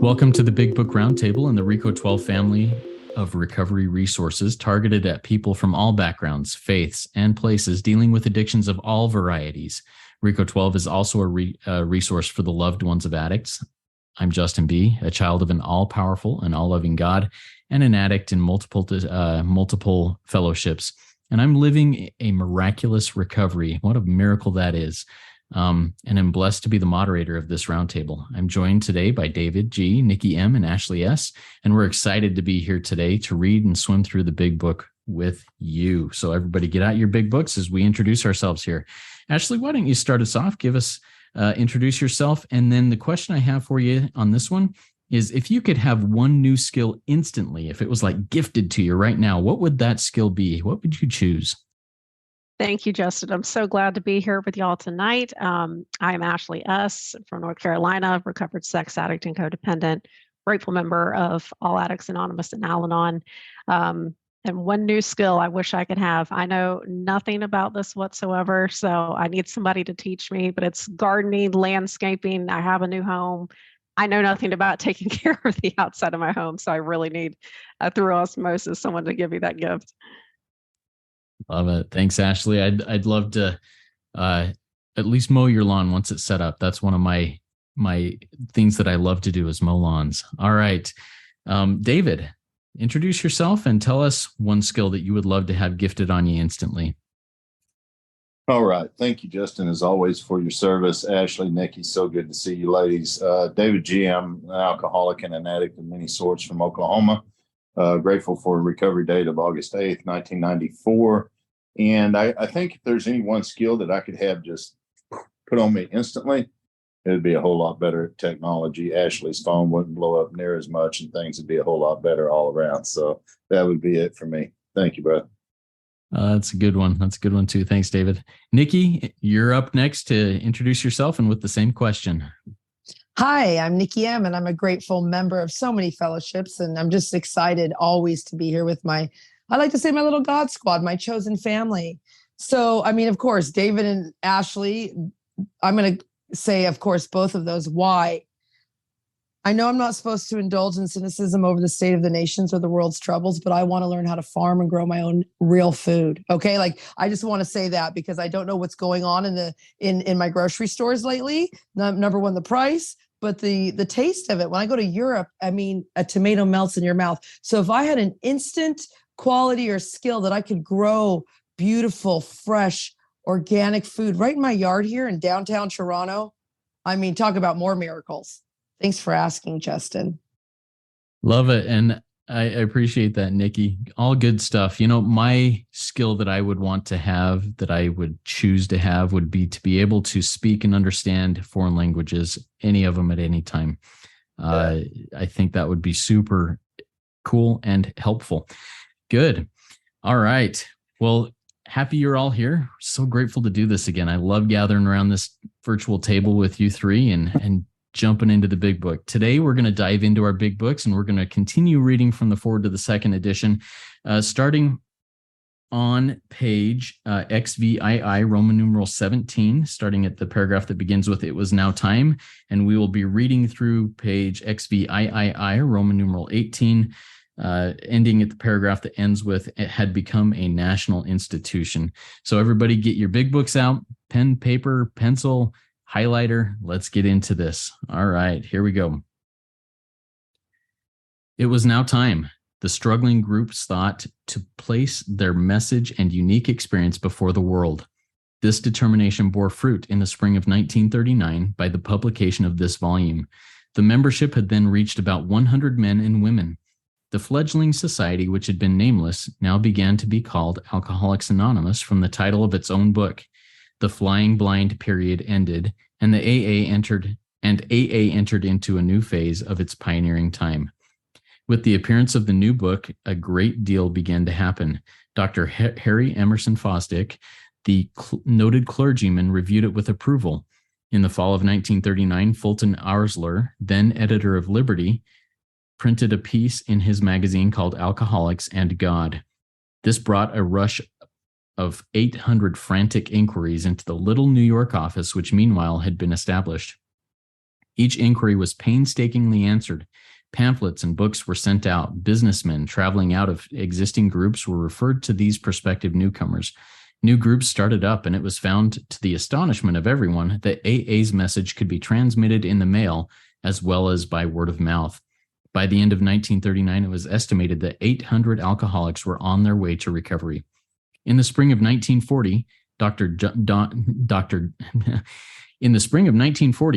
Welcome to the Big Book Roundtable and the RICO 12 family of recovery resources targeted at people from all backgrounds, faiths, and places dealing with addictions of all varieties. RICO 12 is also a resource for the loved ones of addicts. I'm Justin B., a child of an all-powerful and all-loving God, and an addict in multiple fellowships. And I'm living a miraculous recovery. What a miracle that is. And I'm blessed to be the moderator of this roundtable. I'm joined today by David G., Nikki M., and Ashley S., and we're excited to be here today to read and swim through the big book with you. So everybody get out your big books as we introduce ourselves here. Ashley, why don't you start us off? Introduce yourself. And then the question I have for you on this one is, if you could have one new skill instantly, if it was like gifted to you right now, what would that skill be? What would you choose? Thank you, Justin. I'm so glad to be here with y'all tonight. I am Ashley S. from North Carolina, recovered sex addict and codependent, grateful member of All Addicts Anonymous and Al-Anon. And one new skill I wish I could have. I know nothing about this whatsoever, so I need somebody to teach me, but it's gardening, landscaping. I have a new home. I know nothing about taking care of the outside of my home, so I really need, through osmosis, someone to give me that gift. Love it. Thanks, Ashley. I'd love to at least mow your lawn once it's set up. That's one of my things that I love to do is mow lawns. All right. David, introduce yourself and tell us one skill that you would love to have gifted on you instantly. All right. Thank you, Justin, as always, for your service. Ashley, Nikki, so good to see you ladies. David G., I'm an alcoholic and an addict of many sorts from Oklahoma. Grateful for a recovery date of August 8th, 1994. And I think if there's any one skill that I could have just put on me instantly, it'd be a whole lot better at technology. Ashley's phone wouldn't blow up near as much and things would be a whole lot better all around. So that would be it for me. Thank you, brother. That's a good one. That's a good one too. Thanks, David. Nikki, you're up next to introduce yourself and with the same question. Hi, I'm Nikki M., and I'm a grateful member of so many fellowships, and I'm just excited always to be here with I like to say my little God squad, my chosen family. So, I mean, of course, David and Ashley, I'm going to say, of course, both of those. Why? I know I'm not supposed to indulge in cynicism over the state of the nations or the world's troubles, but I want to learn how to farm and grow my own real food. Okay. Like, I just want to say that because I don't know what's going on in my grocery stores lately. Number one, the price, but the taste of it. When I go to Europe, I mean, a tomato melts in your mouth. So if I had an instant quality or skill that I could grow beautiful, fresh, organic food right in my yard here in downtown Toronto, I mean, talk about more miracles. Thanks for asking, Justin. Love it. And I appreciate that, Nikki. All good stuff. You know, my skill that I would want to have, that I would choose to have, would be to be able to speak and understand foreign languages, any of them at any time. I think that would be super cool and helpful. Good. All right. Well, happy you're all here. So grateful to do this again. I love gathering around this virtual table with you three and jumping into the big book. Today, we're going to dive into our big books and we're going to continue reading from the foreword to the second edition, starting on page xvii, Roman numeral 17, starting at the paragraph that begins with, "It was now time." And we will be reading through page xvii, Roman numeral 18, ending at the paragraph that ends with, "It had become a national institution." So everybody get your big books out, pen, paper, pencil, highlighter. Let's get into this. All right, here we go. It was now time. The struggling groups thought to place their message and unique experience before the world. This determination bore fruit in the spring of 1939 by the publication of this volume. The membership had then reached about 100 men and women. The fledgling society, which had been nameless, now began to be called Alcoholics Anonymous from the title of its own book. The flying blind period ended, and the AA entered into a new phase of its pioneering time. With the appearance of the new book, a great deal began to happen. Dr. Harry Emerson Fosdick, the noted clergyman, reviewed it with approval. In the fall of 1939, Fulton Arsler, then editor of Liberty, printed a piece in his magazine called Alcoholics and God. This brought a rush of 800 frantic inquiries into the little New York office, which meanwhile had been established. Each inquiry was painstakingly answered. Pamphlets and books were sent out. Businessmen traveling out of existing groups were referred to these prospective newcomers. New groups started up, and it was found, to the astonishment of everyone, that AA's message could be transmitted in the mail as well as by word of mouth. By the end of 1939, it was estimated that 800 alcoholics were on their way to recovery. In the spring of 1940,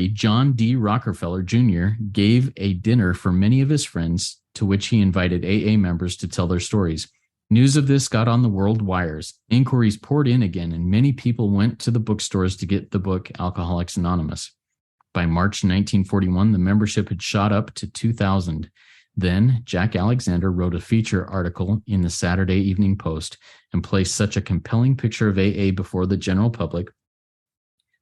John D. Rockefeller Jr. gave a dinner for many of his friends, to which he invited AA members to tell their stories. News of this got on the world wires. Inquiries poured in again, and many people went to the bookstores to get the book Alcoholics Anonymous. By March 1941, the membership had shot up to 2,000. Then Jack Alexander wrote a feature article in the Saturday Evening Post and placed such a compelling picture of AA before the general public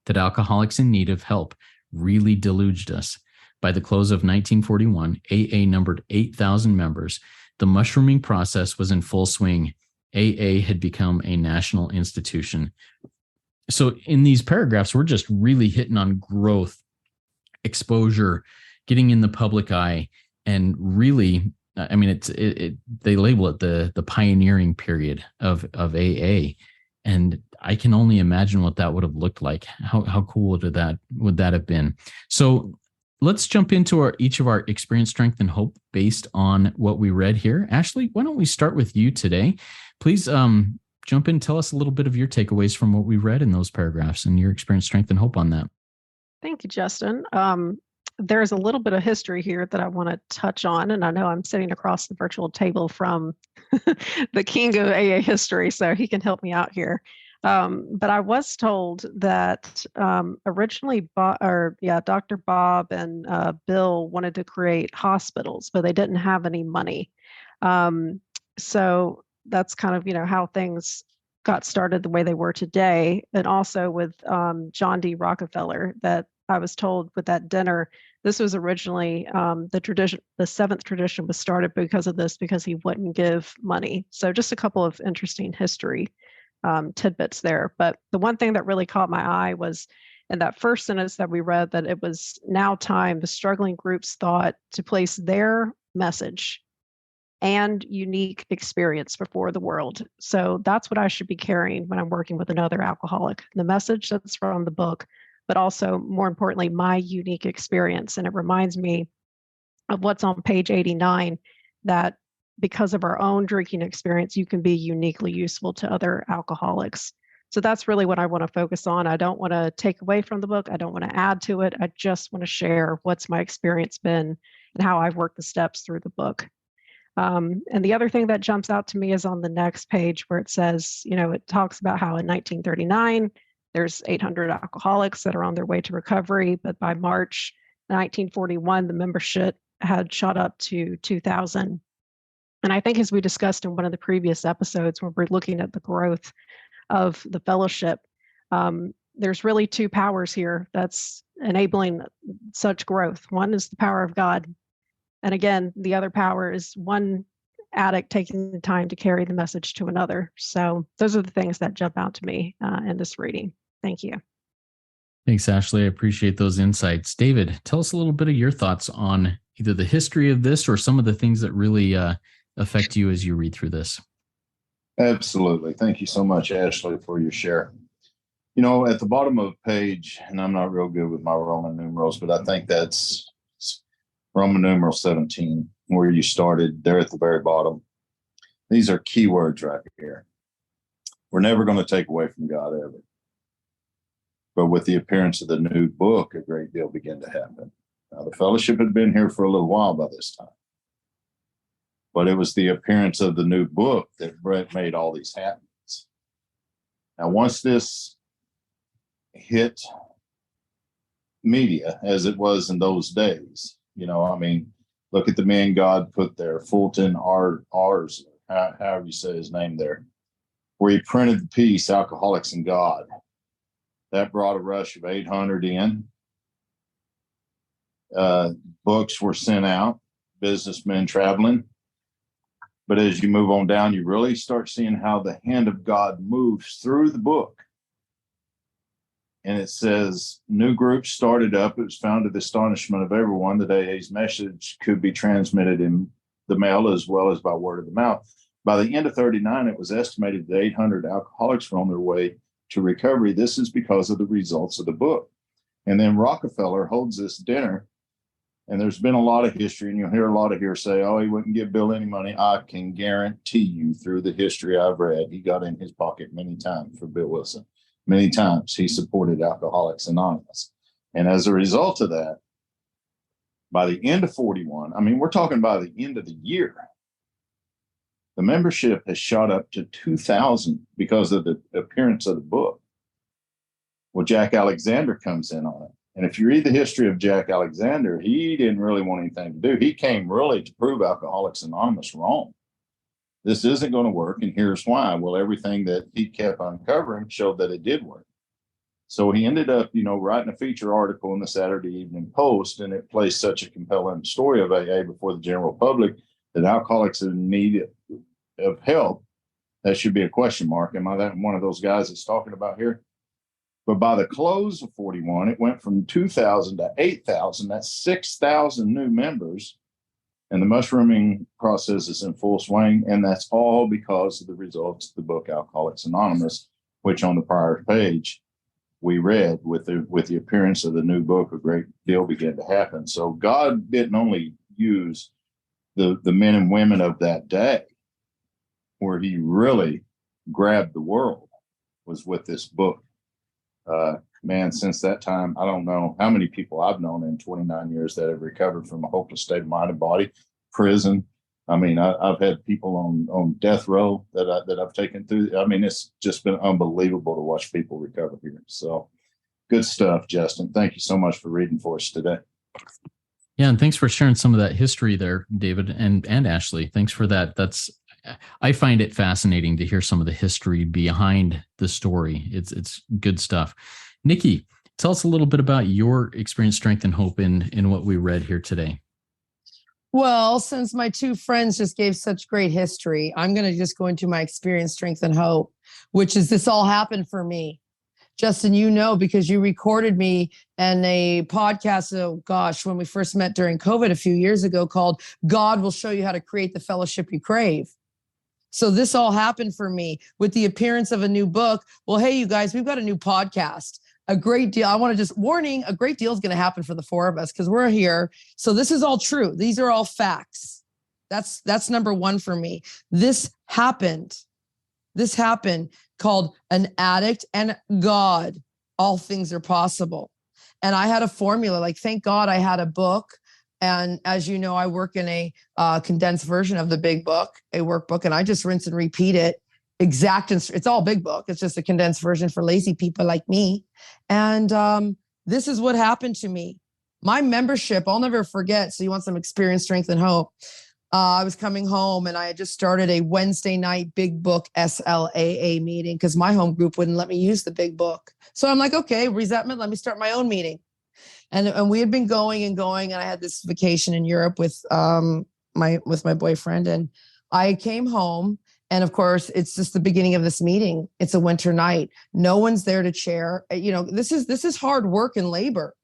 that alcoholics in need of help really deluged us. By the close of 1941, AA numbered 8,000 members. The mushrooming process was in full swing. AA had become a national institution. So in these paragraphs, we're just really hitting on growth, exposure, getting in the public eye, and really, I mean, they label it the pioneering period of AA. And I can only imagine what that would have looked like. How cool would that have been? So let's jump into each of our experience, strength, and hope based on what we read here. Ashley, why don't we start with you today? Please jump in, tell us a little bit of your takeaways from what we read in those paragraphs and your experience, strength, and hope on that. Thank you, Justin. There's a little bit of history here that I want to touch on, and I know I'm sitting across the virtual table from the king of AA history, so he can help me out here. But I was told that originally, Dr. Bob and Bill wanted to create hospitals, but they didn't have any money. So that's kind of, how things got started the way they were today. And also with John D. Rockefeller, that I was told with that dinner, this was originally the seventh tradition was started because of this, because he wouldn't give money. So just a couple of interesting history tidbits there. But the one thing that really caught my eye was in that first sentence that we read, that it was now time the struggling groups thought to place their message and unique experience before the world. So that's what I should be carrying when I'm working with another alcoholic. The message that's from the book, but also more importantly, my unique experience. And it reminds me of what's on page 89, that because of our own drinking experience, you can be uniquely useful to other alcoholics. So that's really what I want to focus on. I don't want to take away from the book. I don't want to add to it. I just want to share what's my experience been and how I've worked the steps through the book. And the other thing that jumps out to me is on the next page where it says, it talks about how in 1939, there's 800 alcoholics that are on their way to recovery. But by March 1941, the membership had shot up to 2,000. And I think, as we discussed in one of the previous episodes, when we're looking at the growth of the fellowship, there's really two powers here that's enabling such growth. One is the power of God. And again, the other power is one addict taking the time to carry the message to another. So those are the things that jump out to me in this reading. Thank you. Thanks, Ashley. I appreciate those insights. David, tell us a little bit of your thoughts on either the history of this or some of the things that really affect you as you read through this. Absolutely. Thank you so much, Ashley, for your share. At the bottom of the page, and I'm not real good with my Roman numerals, but I think that's Roman numeral 17, where you started there at the very bottom. These are key words right here. We're never going to take away from God ever. But with the appearance of the new book, a great deal began to happen. Now, the fellowship had been here for a little while by this time. But it was the appearance of the new book that made all these happenings. Now, once this hit media, as it was in those days, look at the man God put there, Fulton Ars, however you say his name there, where he printed the piece, Alcoholics and God. That brought a rush of 800 in. Books were sent out, businessmen traveling. But as you move on down, you really start seeing how the hand of God moves through the book. And it says, new groups started up. It was found to the astonishment of everyone that AA's message could be transmitted in the mail as well as by word of the mouth. By the end of 39, it was estimated that 800 alcoholics were on their way to recovery. This is because of the results of the book. And then Rockefeller holds this dinner, and there's been a lot of history, and you'll hear a lot of hearsay. Oh, he wouldn't give Bill any money. I can guarantee you, through the history I've read, he got in his pocket many times for Bill Wilson. Many times he supported Alcoholics Anonymous. And as a result of that, by the end of 41, I mean, we're talking by the end of the year, the membership has shot up to 2,000 because of the appearance of the book. Well, Jack Alexander comes in on it. And if you read the history of Jack Alexander, he didn't really want anything to do. He came really to prove Alcoholics Anonymous wrong. This isn't going to work, and here's why. Well, everything that he kept uncovering showed that it did work. So he ended up, writing a feature article in the Saturday Evening Post, and it placed such a compelling story of AA before the general public that alcoholics in need of help, that should be a question mark. Am I that one of those guys that's talking about here? But by the close of 41, it went from 2,000 to 8,000. That's 6,000 new members. And the mushrooming process is in full swing. And that's all because of the results of the book Alcoholics Anonymous, which on the prior page we read with the appearance of the new book, a great deal began to happen. So God didn't only use the men and women of that day, where he really grabbed the world was with this book. Man, since that time, I don't know how many people I've known in 29 years that have recovered from a hopeless state of mind and body, prison. I mean, I've had people on death row that I've taken through. I mean, it's just been unbelievable to watch people recover here. So good stuff, Justin. Thank you so much for reading for us today. Yeah, and thanks for sharing some of that history there, David and Ashley. Thanks for that. I find it fascinating to hear some of the history behind the story. It's good stuff. Nikki, tell us a little bit about your experience, strength, and hope in what we read here today. Well, since my two friends just gave such great history, I'm going to just go into my experience, strength, and hope, which is this all happened for me. Justin, because you recorded me in a podcast, when we first met during COVID a few years ago, called God Will Show You How to Create the Fellowship You Crave. So this all happened for me with the appearance of a new book. Well, hey, you guys, we've got a new podcast. A great deal. I want to just warning, a great deal is going to happen for the four of us because we're here. So this is all true. These are all facts. That's number one for me. This happened called An Addict and God. All things are possible. And I had a formula, thank God I had a book. And as you know, I work in a condensed version of the Big Book, a workbook, and I just rinse and repeat it. It's all Big Book. It's just a condensed version for lazy people like me. And this is what happened to me. My membership, I'll never forget. So you want some experience, strength, and hope. I was coming home and I had just started a Wednesday night Big Book SLAA meeting because my home group wouldn't let me use the Big Book. So I'm like, okay, resentment, let me start my own meeting. And we had been going, and I had this vacation in Europe with my boyfriend, and I came home, and of course it's just the beginning of this meeting. It's a winter night. No one's there to chair. This is hard work and labor.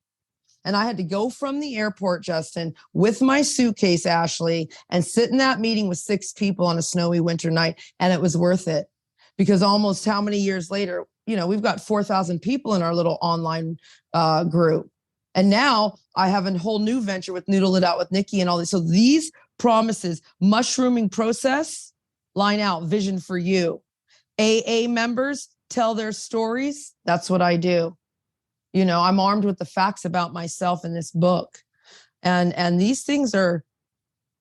And I had to go from the airport, Justin, with my suitcase, Ashley, and sit in that meeting with 6 people on a snowy winter night. And it was worth it because almost how many years later, we've got 4,000 people in our little online group. And now I have a whole new venture with Noodle It Out with Nikki and all this. So these promises, mushrooming process, line out, vision for you. AA members tell their stories. That's what I do. I'm armed with the facts about myself in this book. And these things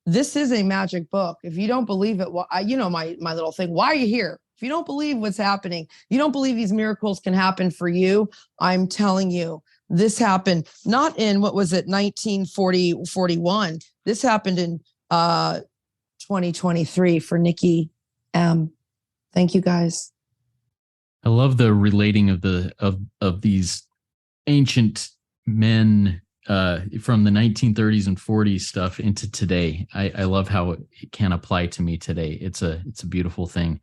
this is a magic book. If you don't believe it, well, my little thing, why are you here? If you don't believe what's happening, you don't believe these miracles can happen for you, I'm telling you, this happened not in, 1941. This happened in 2023 for Nikki M. Thank you, guys. I love the relating of these ancient men from the 1930s and 40s stuff into today. I love how it can apply to me today. It's a beautiful thing.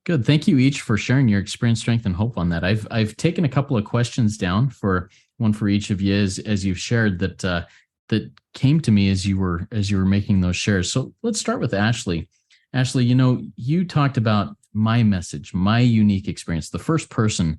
Good. Thank you each for sharing your experience, strength, and hope on that. I've taken a couple of questions down, for one for each of you as you've shared that came to me as you were making those shares. So let's start with Ashley. Ashley, you talked about my message, my unique experience, the first person,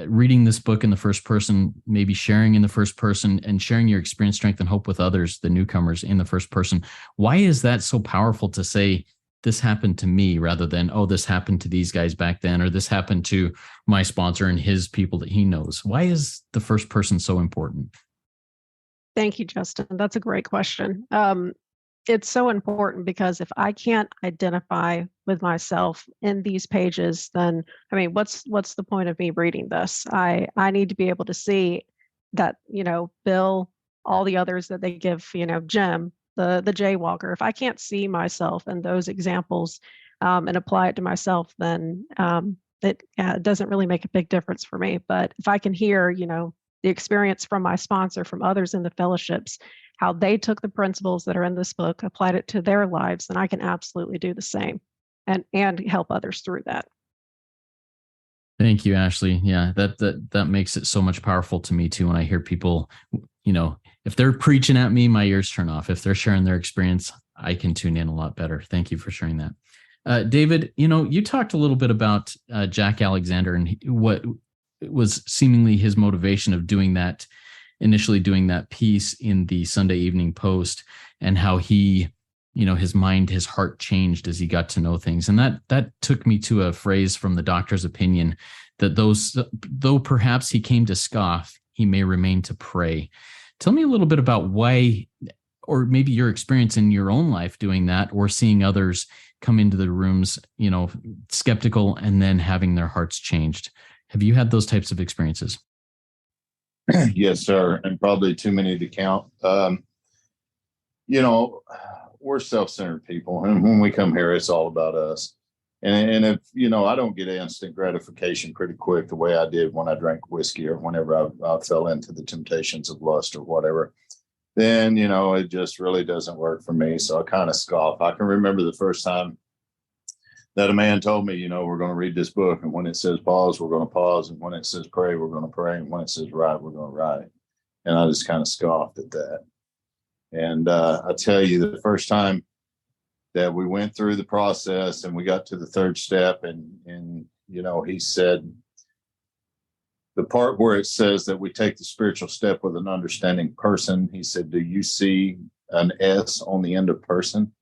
reading this book in the first person, maybe sharing in the first person, and sharing your experience, strength, and hope with others, the newcomers, in the first person. Why is that so powerful to say, this happened to me, rather than, oh, this happened to these guys back then, or this happened to my sponsor and his people that he knows? Why is the first person so important? Thank you, Justin. That's a great question. It's so important because if I can't identify with myself in these pages, then, what's the point of me reading this? I need to be able to see that, Bill, all the others that they give, Jim, the jaywalker. If I can't see myself in those examples and apply it to myself, then it doesn't really make a big difference for me. But if I can hear, the experience from my sponsor, from others in the fellowships, how they took the principles that are in this book, applied it to their lives, then I can absolutely do the same and help others through that. Thank you, Ashley. Yeah, that makes it so much powerful to me too. When I hear people, if they're preaching at me, my ears turn off. If they're sharing their experience, I can tune in a lot better. Thank you for sharing that. David, you talked a little bit about Jack Alexander and what was seemingly his motivation of initially doing that piece in the Sunday Evening Post, and how he, his mind, his heart changed as he got to know things. And that took me to a phrase from the doctor's opinion, that though perhaps he came to scoff, he may remain to pray. Tell me a little bit about why, or maybe your experience in your own life doing that, or seeing others come into the rooms, skeptical, and then having their hearts changed. Have you had those types of experiences? Yes, sir. And probably too many to count. We're self-centered people. And when we come here, it's all about us. And if, I don't get instant gratification pretty quick the way I did when I drank whiskey, or whenever I fell into the temptations of lust or whatever, then, it just really doesn't work for me. So I kind of scoff. I can remember the first time that a man told me, we're going to read this book, and when it says pause, we're going to pause. And when it says pray, we're going to pray. And when it says write, we're going to write. And I just kind of scoffed at that. And I tell you, the first time that we went through the process and we got to the third step, and he said, the part where it says that we take the spiritual step with an understanding person, he said, do you see an S on the end of person?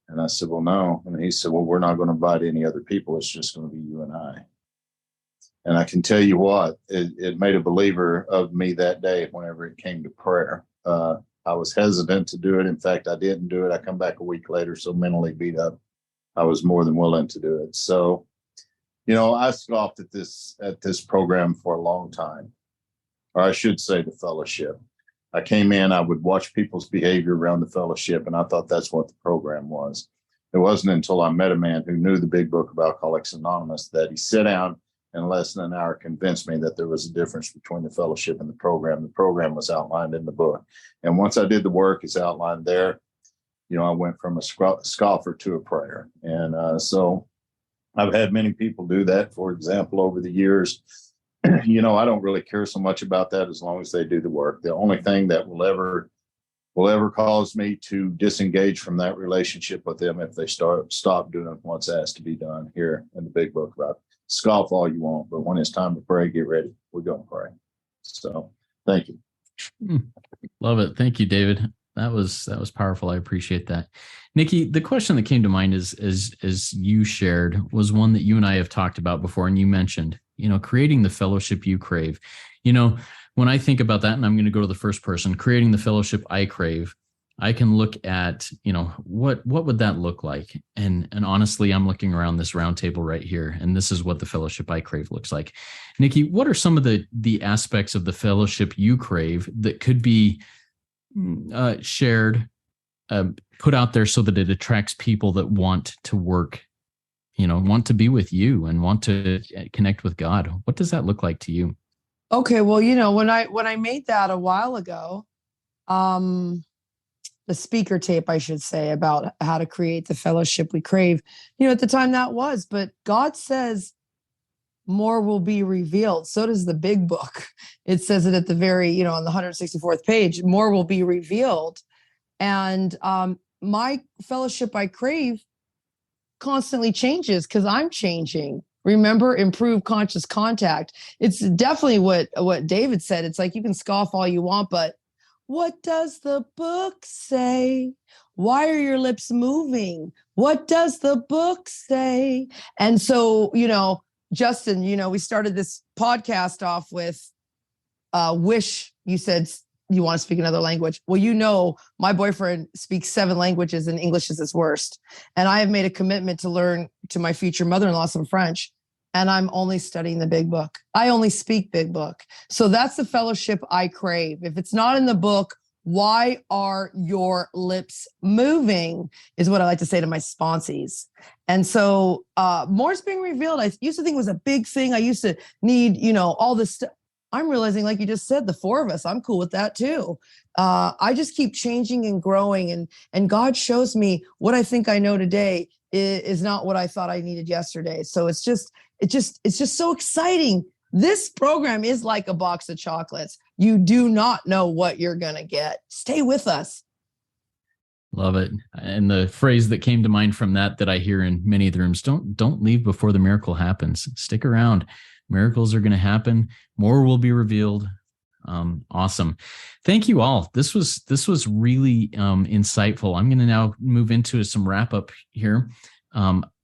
And I said, well, no. And he said, well, we're not going to invite any other people. It's just going to be you and I. And I can tell you what, it made a believer of me that day whenever it came to prayer. I was hesitant to do it. In fact, I didn't do it. I come back a week later, so mentally beat up. I was more than willing to do it. So, I scoffed at this program for a long time, or I should say the fellowship. I came in, I would watch people's behavior around the fellowship, and I thought that's what the program was. It wasn't until I met a man who knew the Big Book of Alcoholics Anonymous that he sat down and in less than an hour convinced me that there was a difference between the fellowship and the program. The program was outlined in the book. And once I did the work, it's outlined there. I went from a scoffer to a prayer. And so I've had many people do that, for example, over the years. I don't really care so much about that as long as they do the work. The only thing that will ever cause me to disengage from that relationship with them if they stop doing what's asked to be done here in the Big Book. About scoff all you want, but when it's time to pray, get ready. We're going to pray. So thank you. Love it. Thank you, David. That was powerful. I appreciate that. Nikki, the question that came to mind as you shared was one that you and I have talked about before, and you mentioned, creating the fellowship you crave. When I think about that, and I'm going to go to the first person, creating the fellowship I crave, I can look at, what would that look like? And honestly, I'm looking around this round table right here, and this is what the fellowship I crave looks like. Nikki, what are some of the aspects of the fellowship you crave that could be shared, put out there so that it attracts people that want to work, want to be with you and want to connect with God? What does that look like to you? Okay, well, when I made that a while ago, the speaker tape, I should say, about how to create the fellowship we crave. At the time that was, but God says more will be revealed. So does the Big Book. It says it at the very, on the 164th page, more will be revealed. And my fellowship I crave constantly changes because I'm changing. Remember, improve conscious contact. It's definitely what David said. It's like you can scoff all you want, but what does the book say? Why are your lips moving? What does the book say? And so, Justin, we started this podcast off with wish. You said you want to speak another language. Well, my boyfriend speaks 7 languages and English is his worst. And I have made a commitment to learn to my future mother-in-law some French. And I'm only studying the Big Book. I only speak Big Book. So that's the fellowship I crave. If it's not in the book, why are your lips moving is what I like to say to my sponsees. And so more is being revealed. I used to think it was a big thing. I used to need, all this stuff. I'm realizing, like you just said, the 4 of us, I'm cool with that too. I just keep changing and growing, and God shows me what I think I know today is not what I thought I needed yesterday. So it's just so exciting. This program is like a box of chocolates. You do not know what you're going to get. Stay with us. Love it. And the phrase that came to mind from that I hear in many of the rooms, don't leave before the miracle happens. Stick around. Miracles are going to happen. More will be revealed. Awesome. Thank you all. This was really insightful. I'm going to now move into some wrap up here.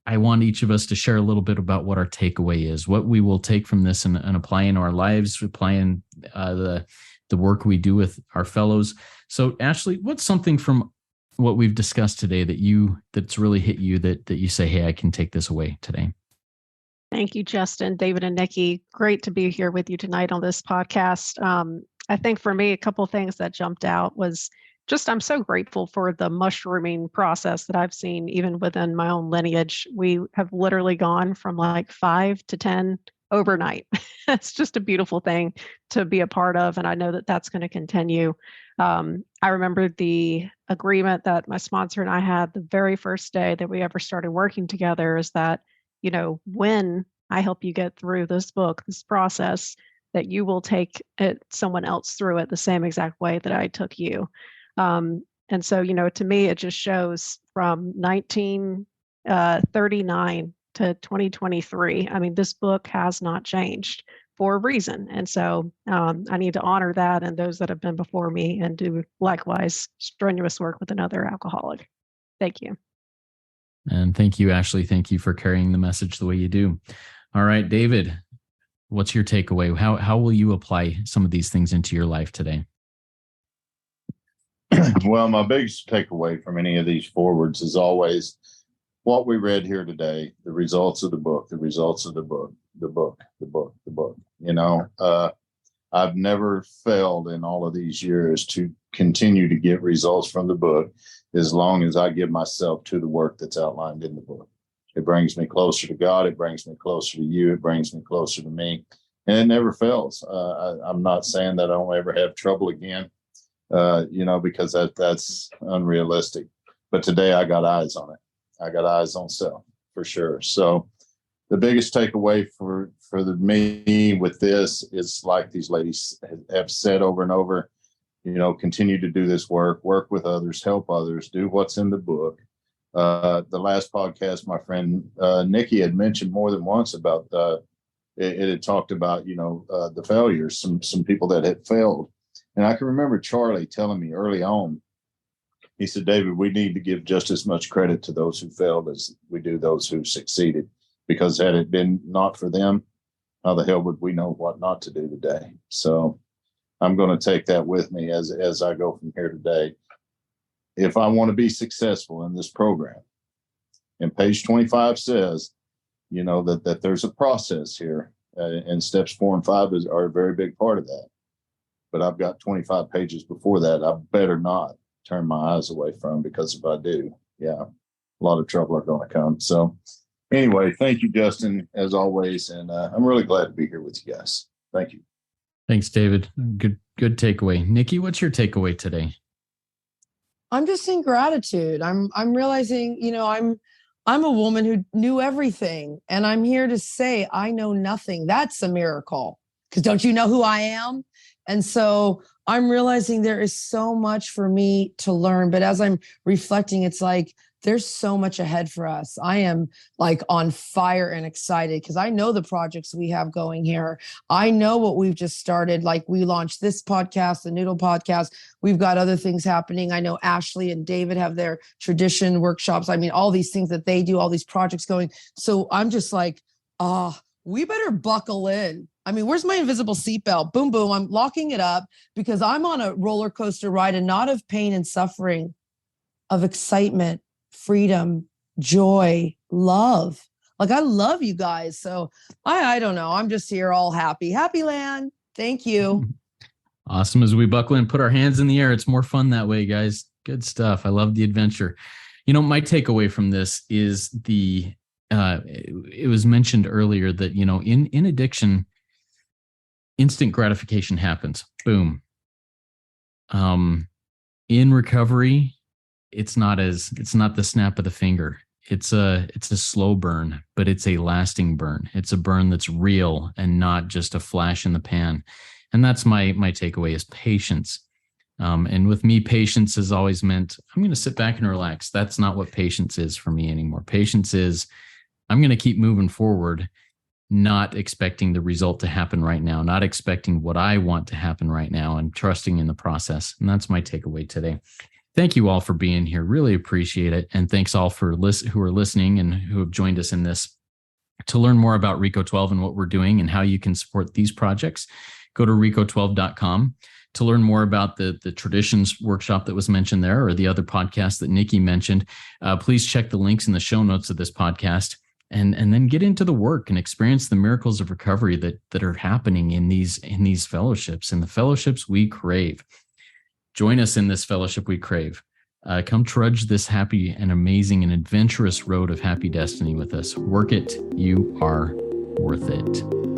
I want each of us to share a little bit about what our takeaway is, what we will take from this and apply in our lives, apply in the work we do with our fellows. So Ashley, what's something from what we've discussed today that's really hit you that you say, hey, I can take this away today? Thank you, Justin, David, and Nikki. Great to be here with you tonight on this podcast. I think for me, a couple of things that jumped out was just I'm so grateful for the mushrooming process that I've seen even within my own lineage. We have literally gone from like 5 to 10 overnight. It's just a beautiful thing to be a part of, and I know that that's going to continue. I remember the agreement that my sponsor and I had the very first day that we ever started working together is that, when I help you get through this book, this process, that you will take someone else through it the same exact way that I took you. And so, to me, it just shows from 1939 to 2023. I mean, this book has not changed for a reason. And so I need to honor that and those that have been before me and do likewise strenuous work with another alcoholic. Thank you. And thank you, Ashley. Thank you for carrying the message the way you do. All right, David, what's your takeaway? How will you apply some of these things into your life today? Well, my biggest takeaway from any of these forewords is always what we read here today, the results of the book, the results of the book, the book, the book, the book. I've never failed in all of these years to continue to get results from the book as long as I give myself to the work that's outlined in the book. It brings me closer to God. It brings me closer to you. It brings me closer to me. And it never fails. I'm not saying that I don't ever have trouble again, because that's unrealistic. But today I got eyes on it. I got eyes on self for sure. So the biggest takeaway for me with this is, like these ladies have said over and over, continue to do this work with others, help others, do what's in the book. The last podcast, my friend Nikki had mentioned more than once about it had talked about, the failures, some people that had failed. And I can remember Charlie telling me early on, he said, David, we need to give just as much credit to those who failed as we do those who succeeded, because had it been not for them, how the hell would we know what not to do today? So I'm going to take that with me as I go from here today. If I want to be successful in this program, and page 25 says, that there's a process here, and steps 4 and 5 are a very big part of that. But I've got 25 pages before that I better not turn my eyes away from, because if I do, a lot of trouble are going to come. So anyway, thank you, Justin, as always. And I'm really glad to be here with you guys. Thank you. Thanks, David. Good takeaway. Nikki, what's your takeaway today? I'm just in gratitude. I'm realizing, I'm a woman who knew everything, and I'm here to say I know nothing. That's a miracle. Because don't you know who I am? And so I'm realizing there is so much for me to learn. But as I'm reflecting, it's like there's so much ahead for us. I am like on fire and excited because I know the projects we have going here. I know what we've just started. Like we launched this podcast, the Noodle podcast. We've got other things happening. I know Ashley and David have their tradition workshops. I mean, all these things that they do, all these projects going. So I'm just like, we better buckle in. I mean, where's my invisible seatbelt? Boom, boom. I'm locking it up because I'm on a roller coaster ride, and not of pain and suffering, of excitement, freedom, joy, love. Like I love you guys. So I don't know. I'm just here all happy. Happy land. Thank you. Awesome. As we buckle in, put our hands in the air. It's more fun that way, guys. Good stuff. I love the adventure. My takeaway from this is it was mentioned earlier that, in addiction, instant gratification happens. Boom. In recovery, it's not the snap of the finger. It's a slow burn, but it's a lasting burn. It's a burn that's real and not just a flash in the pan. And that's my takeaway is patience. And with me, patience has always meant I'm going to sit back and relax. That's not what patience is for me anymore. Patience is I'm going to keep moving forward, not expecting the result to happen right now, not expecting what I want to happen right now, and trusting in the process. And that's my takeaway today. Thank you all for being here. Really appreciate it. And thanks all who are listening and who have joined us in this. To learn more about RICO 12 and what we're doing and how you can support these projects, go to RICO12.com. To learn more about the traditions workshop that was mentioned there or the other podcast that Nikki mentioned, please check the links in the show notes of this podcast. And then get into the work and experience the miracles of recovery that are happening in these fellowships, in the fellowships we crave. Join us in this fellowship we crave. Come trudge this happy and amazing and adventurous road of happy destiny with us. Work it. You are worth it.